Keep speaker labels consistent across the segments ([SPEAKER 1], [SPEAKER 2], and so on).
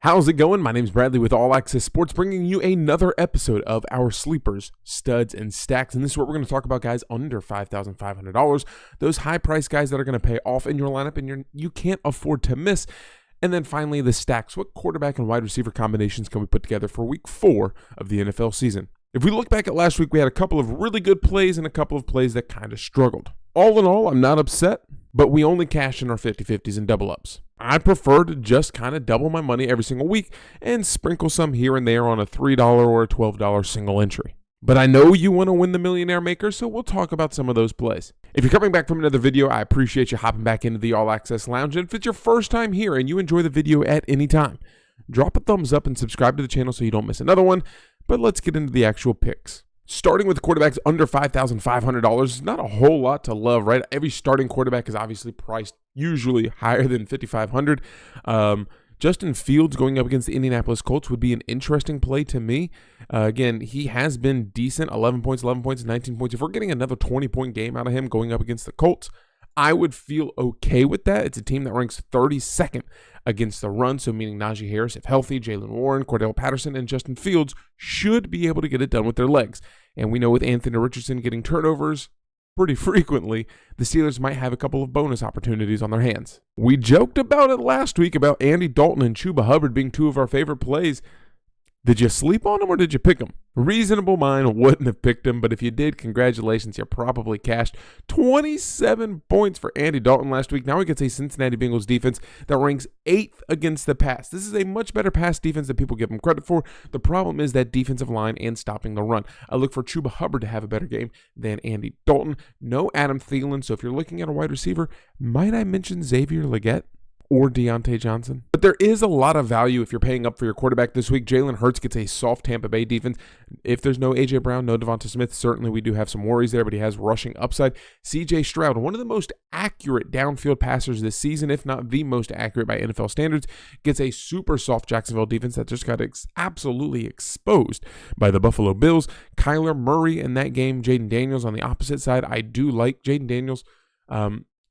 [SPEAKER 1] How's it going? My name's Bradley with Allaqcess Sports, bringing you another episode of our sleepers, studs, and stacks. And this is what we're going to talk about, guys, under $5,500. Those high-priced guys that are going to pay off in your lineup and you can't afford to miss. And then finally, the stacks. What quarterback and wide receiver combinations can we put together for week 4 of the NFL season? If we look back at last week, we had a couple of really good plays and a couple of plays that kind of struggled. All in all, I'm not upset, but we only cashed in our 50-50s and double-ups. I prefer to just kind of double my money every single week and sprinkle some here and there on a $3 or a $12 single entry. But I know you want to win the Millionaire Maker, so we'll talk about some of those plays. If you're coming back from another video, I appreciate you hopping back into the Allaqcess Lounge. And if it's your first time here and you enjoy the video at any time, drop a thumbs up and subscribe to the channel so you don't miss another one. But let's get into the actual picks. Starting with quarterbacks under $5,500, not a whole lot to love, right? Every starting quarterback is obviously priced usually higher than $5,500. Justin Fields going up against the Indianapolis Colts would be an interesting play to me. Again, he has been decent, 11 points, 19 points. If we're getting another 20-point game out of him going up against the Colts, I would feel okay with that. It's a team that ranks 32nd against the run, so meaning Najee Harris, if healthy, Jalen Warren, Cordell Patterson, and Justin Fields should be able to get it done with their legs. And we know with Anthony Richardson getting turnovers pretty frequently, the Steelers might have a couple of bonus opportunities on their hands. We joked about it last week about Andy Dalton and Chuba Hubbard being two of our favorite plays. Did you sleep on them or did you pick them? Reasonable mind wouldn't have picked them, but if you did, congratulations, you probably cashed. 27 points for Andy Dalton last week. Now we get a Cincinnati Bengals defense that ranks 8th against the pass. This is a much better pass defense than people give them credit for. The problem is that defensive line and stopping the run. I look for Chuba Hubbard to have a better game than Andy Dalton. No Adam Thielen, so if you're looking at a wide receiver, might I mention Xavier Legette or Deontay Johnson? But there is a lot of value if you're paying up for your quarterback this week. Jalen Hurts gets a soft Tampa Bay defense. If there's no A.J. Brown, no Devonta Smith, certainly we do have some worries there, but he has rushing upside. C.J. Stroud, one of the most accurate downfield passers this season, if not the most accurate by NFL standards, gets a super soft Jacksonville defense that just got absolutely exposed by the Buffalo Bills. Kyler Murray in that game, Jaden Daniels on the opposite side. I do like Jaden Daniels.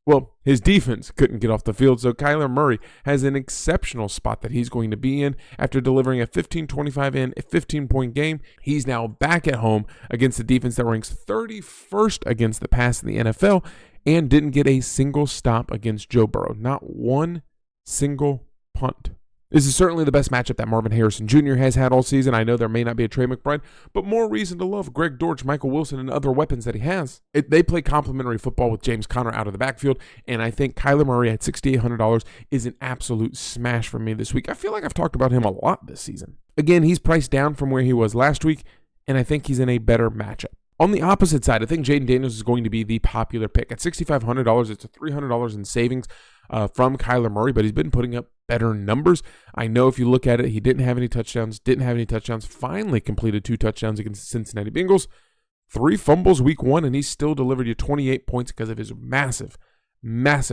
[SPEAKER 1] Well, his defense couldn't get off the field, so Kyler Murray has an exceptional spot that he's going to be in. After delivering a 15-25 and a 15-point game, he's now back at home against the defense that ranks 31st against the pass in the NFL and didn't get a single stop against Joe Burrow. Not one single punt. This is certainly the best matchup that Marvin Harrison Jr. has had all season. I know there may not be a Trey McBride, but more reason to love Greg Dortch, Michael Wilson, and other weapons that he has. They play complementary football with James Conner out of the backfield, and I think Kyler Murray at $6,800 is an absolute smash for me this week. I feel like I've talked about him a lot this season. Again, he's priced down from where he was last week, and I think he's in a better matchup. On the opposite side, I think Jaden Daniels is going to be the popular pick. At $6,500, it's a $300 in savings from Kyler Murray, but he's been putting up better numbers. I know if you look at it, he didn't have any touchdowns, finally completed 2 touchdowns against the Cincinnati Bengals, 3 fumbles week 1, and he still delivered you 28 points because of his massive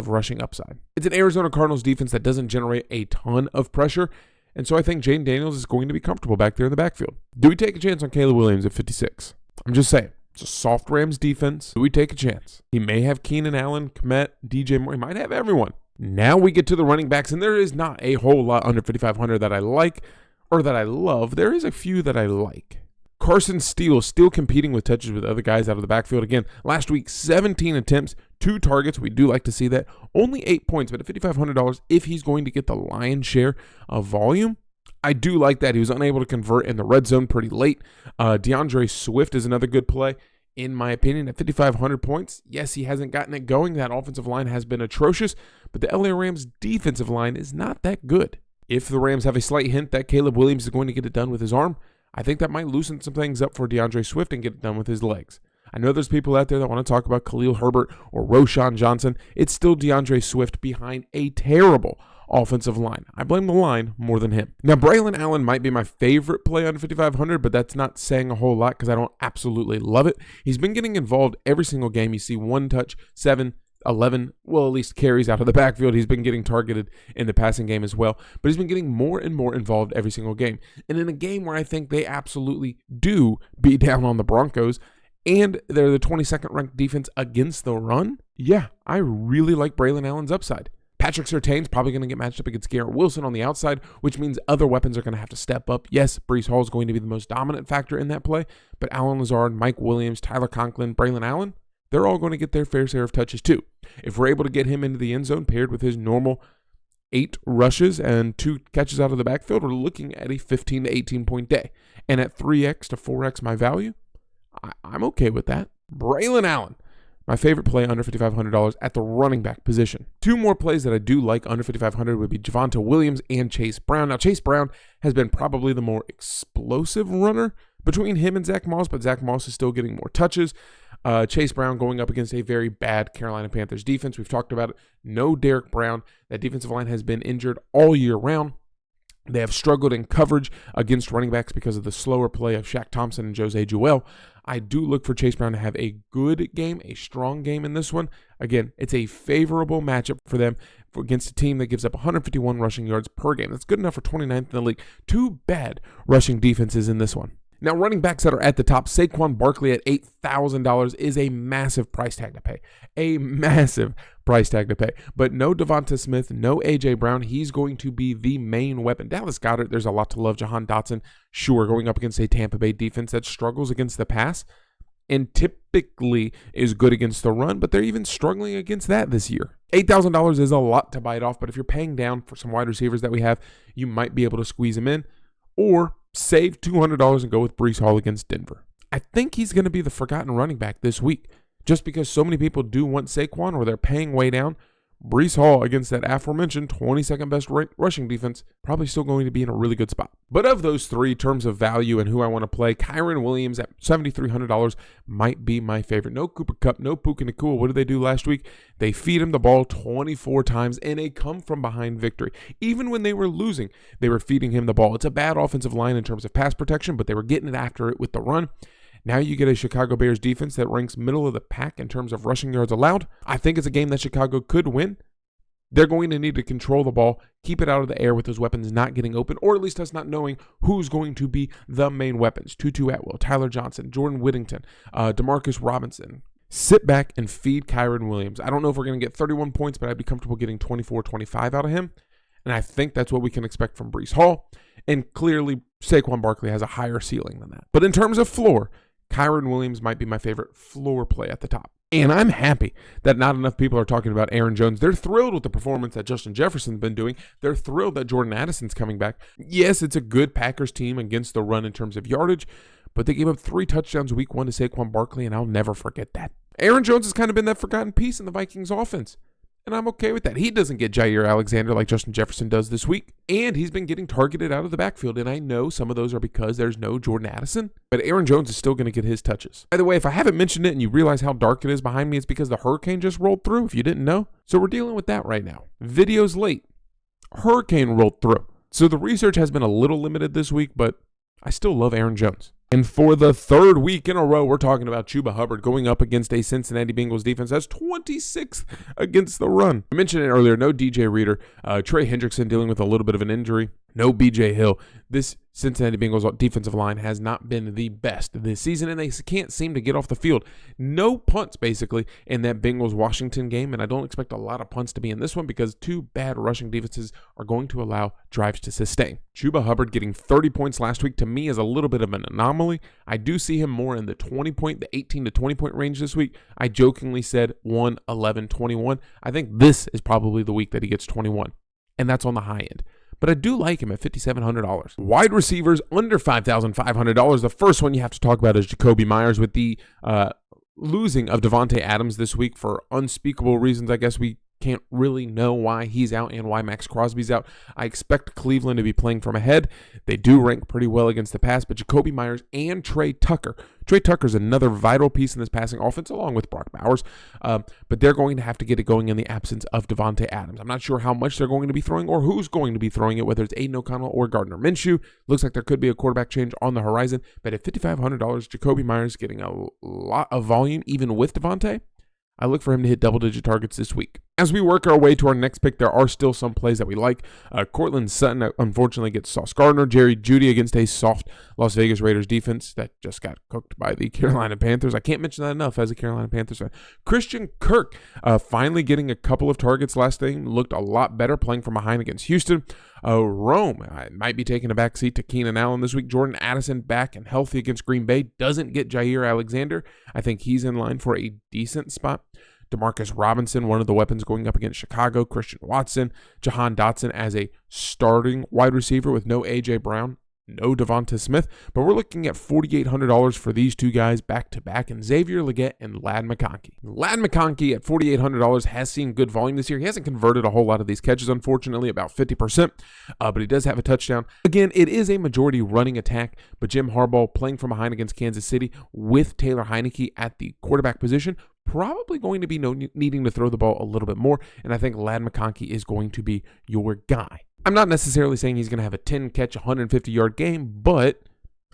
[SPEAKER 1] rushing upside. It's an Arizona Cardinals defense that doesn't generate a ton of pressure, and so I think Jaden Daniels is going to be comfortable back there in the backfield. Do we take a chance on Caleb Williams at 56? I'm just saying. It's a soft Rams defense. Do we take a chance? He may have Keenan Allen, Kmet, DJ Moore. He might have everyone. Now we get to the running backs, and there is not a whole lot under $5,500 that I like or that I love. There is a few that I like. Carson Steele still competing with touches with other guys out of the backfield. Again, last week, 17 attempts, 2 targets. We do like to see that. Only 8 points, but at $5,500, if he's going to get the lion's share of volume, I do like that. He was unable to convert in the red zone pretty late. DeAndre Swift is another good play, in my opinion, at 5,500 points. Yes, he hasn't gotten it going. That offensive line has been atrocious, but the LA Rams defensive line is not that good. If the Rams have a slight hint that Caleb Williams is going to get it done with his arm, I think that might loosen some things up for DeAndre Swift and get it done with his legs. I know there's people out there that want to talk about Khalil Herbert or Roshan Johnson. It's still DeAndre Swift behind a terrible offensive line. I blame the line more than him. Now, Braylon Allen might be my favorite play under $5,500, but that's not saying a whole lot because I don't absolutely love it. He's been getting involved every single game. You see 1 touch, 7, 11, well, at least carries out of the backfield. He's been getting targeted in the passing game as well, but he's been getting more and more involved every single game. And in a game where I think they absolutely do beat down on the Broncos, and they're the 22nd ranked defense against the run, yeah, I really like Braylon Allen's upside. Patrick Surtain's probably going to get matched up against Garrett Wilson on the outside, which means other weapons are going to have to step up. Yes, Breece Hall is going to be the most dominant factor in that play, but Allen Lazard, Mike Williams, Tyler Conklin, Braylon Allen, they're all going to get their fair share of touches too. If we're able to get him into the end zone paired with his normal 8 rushes and 2 catches out of the backfield, we're looking at a 15 to 18 point day. And at 3x to 4x my value, I'm okay with that. Braylon Allen, my favorite play under $5,500 at the running back position. 2 more plays that I do like under $5,500 would be Javonte Williams and Chase Brown. Now, Chase Brown has been probably the more explosive runner between him and Zach Moss, but Zach Moss is still getting more touches. Chase Brown going up against a very bad Carolina Panthers defense. We've talked about it. No Derek Brown. That defensive line has been injured all year round. They have struggled in coverage against running backs because of the slower play of Shaq Thompson and Jose Jewell. I do look for Chase Brown to have a good game, a strong game in this one. Again, it's a favorable matchup for them against a team that gives up 151 rushing yards per game. That's good enough for 29th in the league. 2 bad rushing defenses in this one. Now, running backs that are at the top, Saquon Barkley at $8,000 is a massive price tag to pay. A massive price tag to pay. But no Devonta Smith, no A.J. Brown. He's going to be the main weapon. Dallas Goedert, there's a lot to love. Jahan Dotson, sure, going up against a Tampa Bay defense that struggles against the pass and typically is good against the run, but they're even struggling against that this year. $8,000 is a lot to bite off, but if you're paying down for some wide receivers that we have, you might be able to squeeze them in. Or save $200 and go with Breece Hall against Denver. I think he's going to be the forgotten running back this week. Just because so many people do want Saquon or they're paying way down, Breece Hall against that aforementioned 22nd best rushing defense, probably still going to be in a really good spot. But of those 3 terms of value and who I want to play, Kyren Williams at $7,300 might be my favorite. No Cooper Kupp, no Puka Nacua. What did they do last week? They feed him the ball 24 times in a come-from-behind victory. Even when they were losing, they were feeding him the ball. It's a bad offensive line in terms of pass protection, but they were getting it after it with the run. Now you get a Chicago Bears defense that ranks middle of the pack in terms of rushing yards allowed. I think it's a game that Chicago could win. They're going to need to control the ball, keep it out of the air with those weapons not getting open, or at least us not knowing who's going to be the main weapons. Tutu Atwell, Tyler Johnson, Jordan Whittington, Demarcus Robinson. Sit back and feed Kyren Williams. I don't know if we're going to get 31 points, but I'd be comfortable getting 24, 25 out of him. And I think that's what we can expect from Breece Hall. And clearly, Saquon Barkley has a higher ceiling than that. But in terms of floor, Kyren Williams might be my favorite floor play at the top. And I'm happy that not enough people are talking about Aaron Jones. They're thrilled with the performance that Justin Jefferson's been doing. They're thrilled that Jordan Addison's coming back. Yes, it's a good Packers team against the run in terms of yardage, but they gave up 3 touchdowns week 1 to Saquon Barkley, and I'll never forget that. Aaron Jones has kind of been that forgotten piece in the Vikings offense, and I'm okay with that. He doesn't get Jair Alexander like Justin Jefferson does this week, and he's been getting targeted out of the backfield, and I know some of those are because there's no Jordan Addison, but Aaron Jones is still going to get his touches. By the way, if I haven't mentioned it and you realize how dark it is behind me, it's because the hurricane just rolled through, if you didn't know. So we're dealing with that right now. Video's late. Hurricane rolled through. So the research has been a little limited this week, but I still love Aaron Jones. And for the 3rd week in a row, we're talking about Chuba Hubbard going up against a Cincinnati Bengals defense that's 26th against the run. I mentioned it earlier, no DJ Reader. Trey Hendrickson dealing with a little bit of an injury. No BJ Hill. This Cincinnati Bengals defensive line has not been the best this season, and they can't seem to get off the field. No punts, basically, in that Bengals-Washington game, and I don't expect a lot of punts to be in this one because 2 bad rushing defenses are going to allow drives to sustain. Chuba Hubbard getting 30 points last week, to me, is a little bit of an anomaly. I do see him more in the 18 to 20-point range this week. I jokingly said 1, 11, 21. I think this is probably the week that he gets 21, and that's on the high end. But I do like him at $5,700. Wide receivers under $5,500. The first one you have to talk about is Jacoby Myers with the losing of Devontae Adams this week for unspeakable reasons. I guess we can't really know why he's out and why Max Crosby's out. I expect Cleveland to be playing from ahead. They do rank pretty well against the pass, but Jacoby Myers and Trey Tucker. Trey Tucker's another vital piece in this passing offense along with Brock Bowers, but they're going to have to get it going in the absence of Devontae Adams. I'm not sure how much they're going to be throwing or who's going to be throwing it, whether it's Aiden O'Connell or Gardner Minshew. Looks like there could be a quarterback change on the horizon, but at $5,500, Jacoby Myers getting a lot of volume even with Devontae. I look for him to hit double-digit targets this week. As we work our way to our next pick, there are still some plays that we like. Cortland Sutton, unfortunately, gets Sauce Gardner. Jerry Jeudy against a soft Las Vegas Raiders defense that just got cooked by the Carolina Panthers. I can't mention that enough as a Carolina Panthers fan. Christian Kirk finally getting a couple of targets last game. Looked a lot better playing from behind against Houston. Rome might be taking a backseat to Keenan Allen this week. Jordan Addison back and healthy against Green Bay. Doesn't get Jair Alexander. I think he's in line for a decent spot. Demarcus Robinson, one of the weapons going up against Chicago. Christian Watson. Jahan Dotson as a starting wide receiver with no A.J. Brown. No Devonta Smith, but we're looking at $4,800 for these two guys back-to-back, and Xavier Legette and Ladd McConkey. Ladd McConkey at $4,800 has seen good volume this year. He hasn't converted a whole lot of these catches, unfortunately, about 50%, but he does have a touchdown. Again, it is a majority running attack, but Jim Harbaugh playing from behind against Kansas City with Taylor Heineke at the quarterback position, probably going to be needing to throw the ball a little bit more, and I think Ladd McConkey is going to be your guy. I'm not necessarily saying he's going to have a 10-catch, 150-yard game, but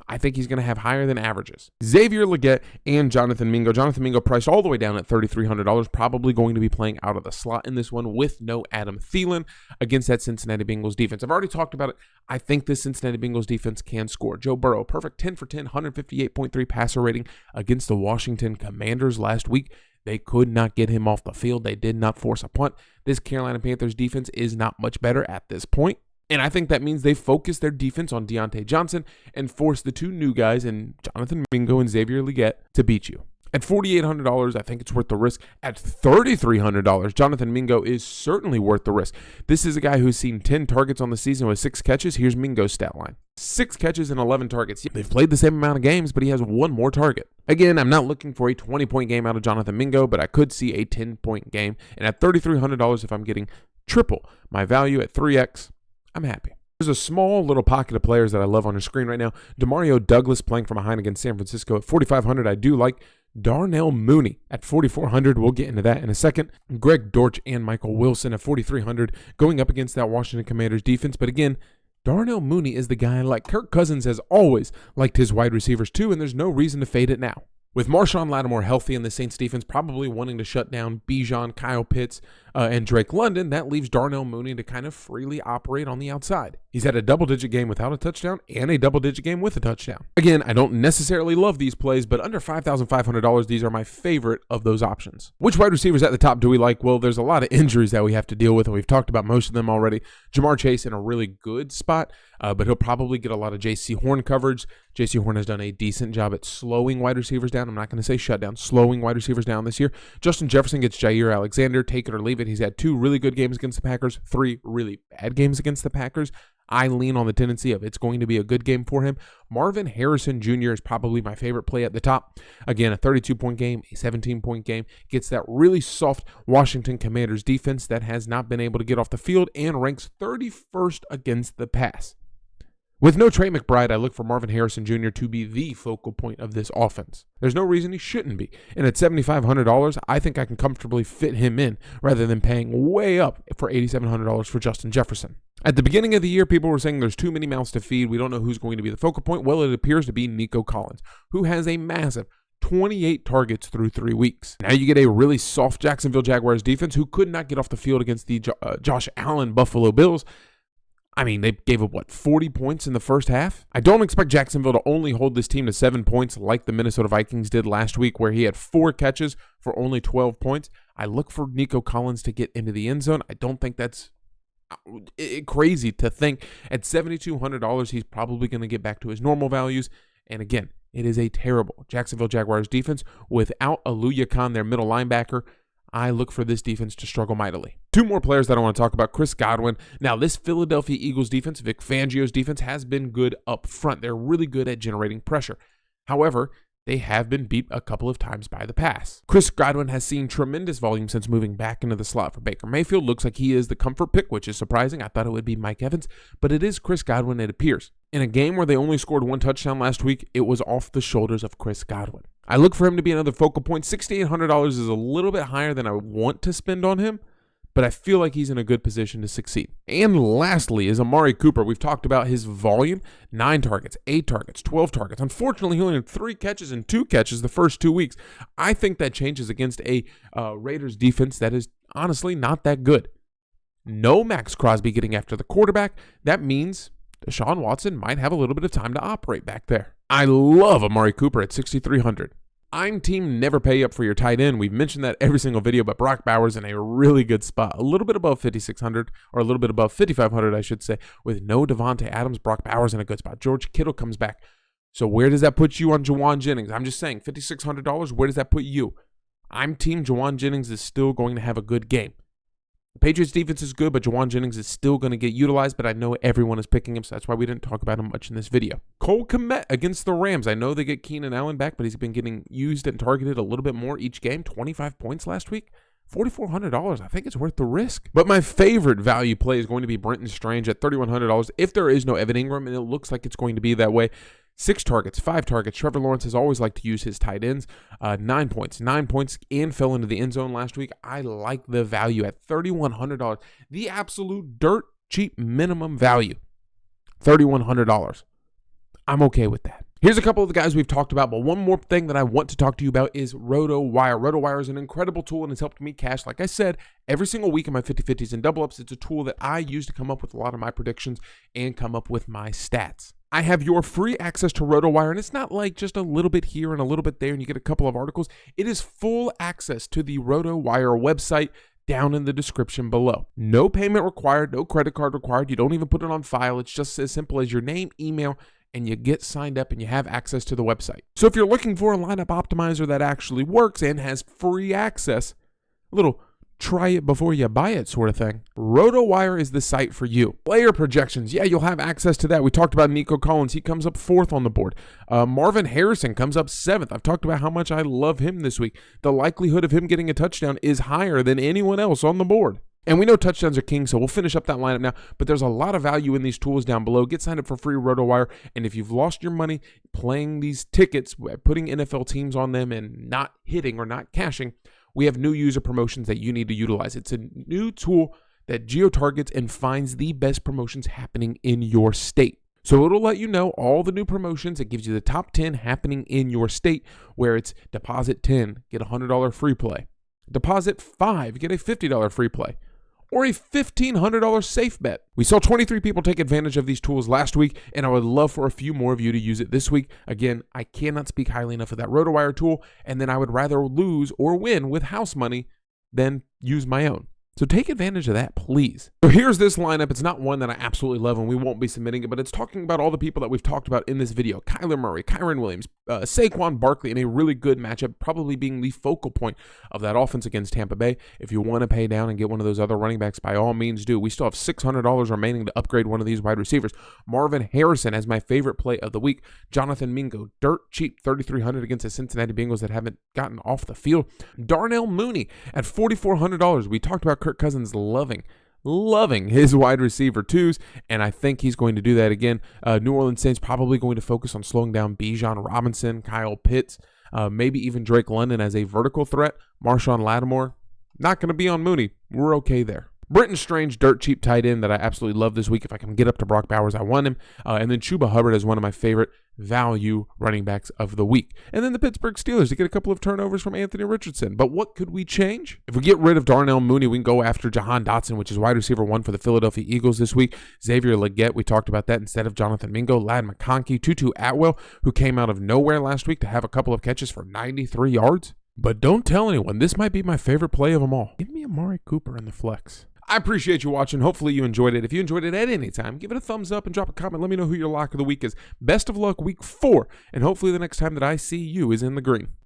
[SPEAKER 1] I think he's going to have higher than averages. Xavier Legette and Jonathan Mingo. Jonathan Mingo priced all the way down at $3,300, probably going to be playing out of the slot in this one with no Adam Thielen against that Cincinnati Bengals defense. I've already talked about it. I think this Cincinnati Bengals defense can score. Joe Burrow, perfect 10 for 10, 158.3 passer rating against the Washington Commanders last week. They could not get him off the field. They did not force a punt. This Carolina Panthers defense is not much better at this point. And I think that means they focus their defense on Deontay Johnson and force the two new guys in Jonathan Mingo and Xavier Legette to beat you. At $4,800, I think it's worth the risk. At $3,300, Jonathan Mingo is certainly worth the risk. This is a guy who's seen 10 targets on the season with 6 catches. Here's Mingo's stat line. 6 catches and 11 targets. They've played the same amount of games, but he has one more target. Again, I'm not looking for a 20-point game out of Jonathan Mingo, but I could see a 10-point game. And at $3,300, if I'm getting triple my value at 3x, I'm happy. There's a small little pocket of players that I love on your screen right now. Demario Douglas playing from behind against San Francisco at $4,500. I do like Darnell Mooney at $4,400. We'll get into that in a second. Greg Dortch and Michael Wilson at $4,300 going up against that Washington Commanders defense. But again, Darnell Mooney is the guy I like. Kirk Cousins has always liked his wide receivers too, and there's no reason to fade it now. With Marshawn Lattimore healthy and the Saints defense probably wanting to shut down Bijan, Kyle Pitts, and Drake London, that leaves Darnell Mooney to kind of freely operate on the outside. He's had a double-digit game without a touchdown and a double-digit game with a touchdown. Again, I don't necessarily love these plays, but under $5,500, these are my favorite of those options. Which wide receivers at the top do we like? Well, there's a lot of injuries that we have to deal with, and we've talked about most of them already. Jamar Chase in a really good spot, but he'll probably get a lot of J.C. Horn coverage. J.C. Horn has done a decent job at slowing wide receivers down. I'm not going to say shut down, slowing wide receivers down this year. Justin Jefferson gets Jair Alexander, take it or leave it. He's had 2 really good games against the Packers, 3 really bad games against the Packers. I lean on the tendency of it's going to be a good game for him. Marvin Harrison Jr. is probably my favorite play at the top. Again, a 32-point game, a 17-point game. Gets that really soft Washington Commanders defense that has not been able to get off the field and ranks 31st against the pass. With no Trey McBride, I look for Marvin Harrison Jr. to be the focal point of this offense. There's no reason he shouldn't be. And at $7,500, I think I can comfortably fit him in rather than paying way up for $8,700 for Justin Jefferson. At the beginning of the year, people were saying there's too many mouths to feed. We don't know who's going to be the focal point. Well, it appears to be Nico Collins, who has a massive 28 targets through 3 weeks. Now you get a really soft Jacksonville Jaguars defense who could not get off the field against the Josh Allen Buffalo Bills. I mean, they gave up, 40 points in the first half? I don't expect Jacksonville to only hold this team to 7 points like the Minnesota Vikings did last week, where he had 4 catches for only 12 points. I look for Nico Collins to get into the end zone. I don't think that's crazy to think. At $7,200, he's probably going to get back to his normal values. And again, it is a terrible Jacksonville Jaguars defense. Without Allaqcess, their middle linebacker, I look for this defense to struggle mightily. 2 more players that I want to talk about. Chris Godwin. Now, this Philadelphia Eagles defense, Vic Fangio's defense, has been good up front. They're really good at generating pressure. However, they have been beat a couple of times by the pass. Chris Godwin has seen tremendous volume since moving back into the slot for Baker Mayfield. Looks like he is the comfort pick, which is surprising. I thought it would be Mike Evans, but it is Chris Godwin, it appears. In a game where they only scored 1 touchdown last week, it was off the shoulders of Chris Godwin. I look for him to be another focal point. $6,800 is a little bit higher than I want to spend on him, but I feel like he's in a good position to succeed. And lastly is Amari Cooper. We've talked about his volume, 9 targets, 8 targets, 12 targets. Unfortunately, he only had 3 catches and 2 catches the first 2 weeks. I think that changes against a Raiders defense that is honestly not that good. No Max Crosby getting after the quarterback. That means Deshaun Watson might have a little bit of time to operate back there. I love Amari Cooper at 6,300. I'm team never pay up for your tight end. We've mentioned that every single video, but Brock Bowers in a really good spot. A little bit above 5,600, or a little bit above 5,500, I should say. With no Devontae Adams, Brock Bowers in a good spot. George Kittle comes back. So where does that put you on Juwan Jennings? I'm just saying, $5,600, where does that put you? I'm team Juwan Jennings is still going to have a good game. The Patriots defense is good, but Juwan Jennings is still going to get utilized, but I know everyone is picking him, so that's why we didn't talk about him much in this video. Cole Kmet against the Rams. I know they get Keenan Allen back, but he's been getting used and targeted a little bit more each game. 25 points last week. $4,400. I think it's worth the risk. But my favorite value play is going to be Brenton Strange at $3,100. If there is no Evan Ingram, and it looks like it's going to be that way, 6 targets, 5 targets. Trevor Lawrence has always liked to use his tight ends. 9 points, and fell into the end zone last week. I like the value at $3,100. The absolute dirt cheap minimum value, $3,100. I'm okay with that. Here's a couple of the guys we've talked about, but one more thing that I want to talk to you about is Rotowire. Rotowire is an incredible tool and has helped me cash, like I said, every single week in my 50-50s and double-ups. It's a tool that I use to come up with a lot of my predictions and come up with my stats. I have your free access to Rotowire, and it's not like just a little bit here and a little bit there and you get a couple of articles. It is full access to the Rotowire website down in the description below. No payment required, no credit card required. You don't even put it on file. It's just as simple as your name, email, and you get signed up and you have access to the website. So if you're looking for a lineup optimizer that actually works and has free access, a little try it before you buy it sort of thing, Rotowire is the site for you. Player projections, yeah, you'll have access to that. We talked about Nico Collins. He comes up 4th on the board. Marvin Harrison comes up 7th. I've talked about how much I love him this week. The likelihood of him getting a touchdown is higher than anyone else on the board. And we know touchdowns are king, so we'll finish up that lineup now. But there's a lot of value in these tools down below. Get signed up for free Rotowire. And if you've lost your money playing these tickets, putting NFL teams on them and not hitting or not cashing, we have new user promotions that you need to utilize. It's a new tool that geo-targets and finds the best promotions happening in your state. So it'll let you know all the new promotions. It gives you the top 10 happening in your state, where it's deposit 10, get a $100 free play. Deposit 5, get a $50 free play. Or a $1,500 safe bet. We saw 23 people take advantage of these tools last week, and I would love for a few more of you to use it this week. Again, I cannot speak highly enough of that Rotowire tool, and then I would rather lose or win with house money than use my own. So take advantage of that, please. So here's this lineup. It's not one that I absolutely love, and we won't be submitting it, but it's talking about all the people that we've talked about in this video. Kyler Murray, Kyren Williams, Saquon Barkley in a really good matchup, probably being the focal point of that offense against Tampa Bay. If you want to pay down and get one of those other running backs, by all means do. We still have $600 remaining to upgrade one of these wide receivers. Marvin Harrison as my favorite play of the week. Jonathan Mingo, dirt cheap, $3,300 against the Cincinnati Bengals that haven't gotten off the field. Darnell Mooney at $4,400. We talked about Kirk Cousins loving his wide receiver twos, and I think he's going to do that again. New Orleans Saints probably going to focus on slowing down Bijan Robinson, Kyle Pitts, maybe even Drake London as a vertical threat. Marshawn Lattimore, not going to be on Mooney. We're okay there. Brenton Strange, dirt cheap tight end that I absolutely love this week. If I can get up to Brock Bowers, I want him. And then Chuba Hubbard is one of my favorite value running backs of the week. And then the Pittsburgh Steelers to get a couple of turnovers from Anthony Richardson. But what could we change? If we get rid of Darnell Mooney, we can go after Jahan Dotson, which is wide receiver 1 for the Philadelphia Eagles this week. Xavier Legette, we talked about that instead of Jonathan Mingo. Ladd McConkey, Tutu Atwell, who came out of nowhere last week to have a couple of catches for 93 yards. But don't tell anyone, this might be my favorite play of them all. Give me Amari Cooper in the flex. I appreciate you watching. Hopefully you enjoyed it. If you enjoyed it at any time, give it a thumbs up and drop a comment. Let me know who your lock of the week is. Best of luck week 4, and hopefully the next time that I see you is in the green.